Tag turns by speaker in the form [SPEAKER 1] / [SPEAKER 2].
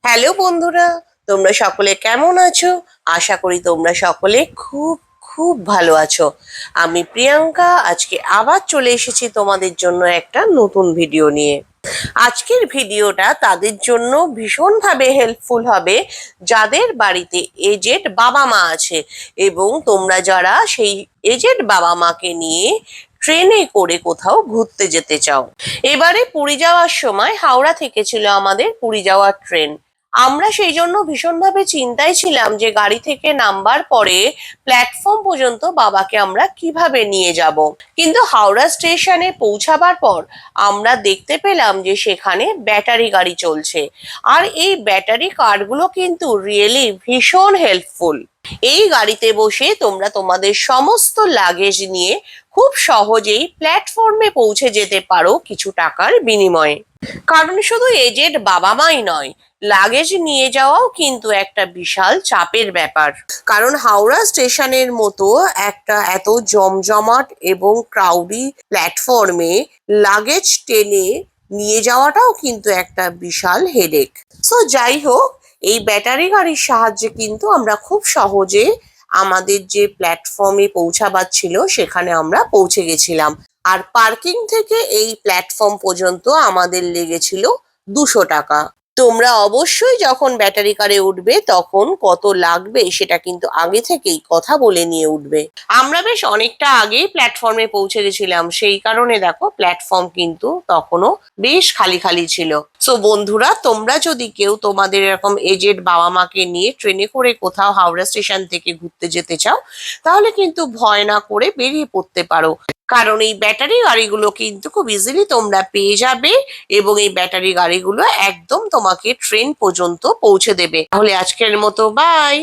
[SPEAKER 1] Hello বন্ধুরা, তোমরা সকলে কেমন আছো? আশা করি তোমরা সকলে খুব খুব ভালো আছো। আমি প্রিয়াঙ্কা আজকে আবার চলে এসেছি তোমাদের জন্য একটা নতুন ভিডিও নিয়ে। আজকের ভিডিওটা তাদের জন্য ভীষণভাবে হেল্পফুল হবে যাদের বাড়িতে এজেড বাবা মা আছে এবং তোমরা যারা সেই এজেড বাবা মাকে নিয়ে ট্রেনে করে কোথাও ঘুরতে যেতে চাও। এবারে পুরী যাওয়ার সময় হাওড়া থেকে ছিল আমাদের পুরী যাওয়ার ট্রেন। আমরা সেই জন্য ভীষণভাবে চিন্তায় ছিলাম যে গাড়ি থেকে নামবার পরে প্ল্যাটফর্ম পর্যন্ত বাবাকে আমরা কিভাবে নিয়ে যাব। কিন্তু হাওড়া স্টেশনে পৌঁছাবার পর আমরা দেখতে পেলাম যে সেখানে ব্যাটারি গাড়ি চলছে। আর এই ব্যাটারি কারগুলো কিন্তু রিয়েলি ভীষণ হেল্পফুল। এই গাড়িতে বসে তোমরা তোমাদের সমস্ত লাগেজ নিয়ে খুব সহজেই প্ল্যাটফর্মে পৌঁছে যেতে পারো কিছু টাকার বিনিময়ে। কারণ শুধু এজেড বাবা মাই নয়, লাগেজ নিয়ে যাওয়াও কিন্তু একটা বিশাল চাপের ব্যাপার। কারণ হাওড়া স্টেশনের মতো একটা এত জমজমাট এবং ক্রাউডি প্ল্যাটফর্মে লাগেজ টেনে নিয়ে যাওয়াটাও কিন্তু একটা বিশাল হেডেক। সো যাই হোক, এই ব্যাটারি গাড়ির সাহায্যে কিন্তু আমরা খুব সহজে আমাদের যে প্ল্যাটফর্মে পৌঁছাবার ছিল সেখানে আমরা পৌঁছে গেছিলাম। আর পার্কিং থেকে এই প্ল্যাটফর্ম পর্যন্ত আমাদের লেগেছিল 200 টাকা। তোমরা অবশ্যই যখন ব্যাটারি কারে উঠবে তখন কত লাগবে সেটা কিন্তু আগে থেকেই কথা বলে নিয়ে উঠবে। আমরা বেশ অনেকটা আগেই প্ল্যাটফর্মে পৌঁছে গেছিলাম, সেই কারণে দেখো প্ল্যাটফর্ম কিন্তু তখনও বেশ খালি খালি ছিল। সো বন্ধুরা, তোমরা যদি কেউ তোমাদের এরকম এজেড বাবা মাকে নিয়ে ট্রেনে করে কোথাও হাওড়া স্টেশন থেকে ঘুরতে যেতে চাও, তাহলে কিন্তু ভয় না করে বেরিয়ে পড়তে পারো। কারণ এই ব্যাটারি গাড়িগুলো কিন্তু খুব ইজিলি তোমরা পেয়ে যাবে এবং এই ব্যাটারি গাড়িগুলো একদম তোমাকে ট্রেন পর্যন্ত পৌঁছে দেবে। তাহলে আজকের মতো বাই।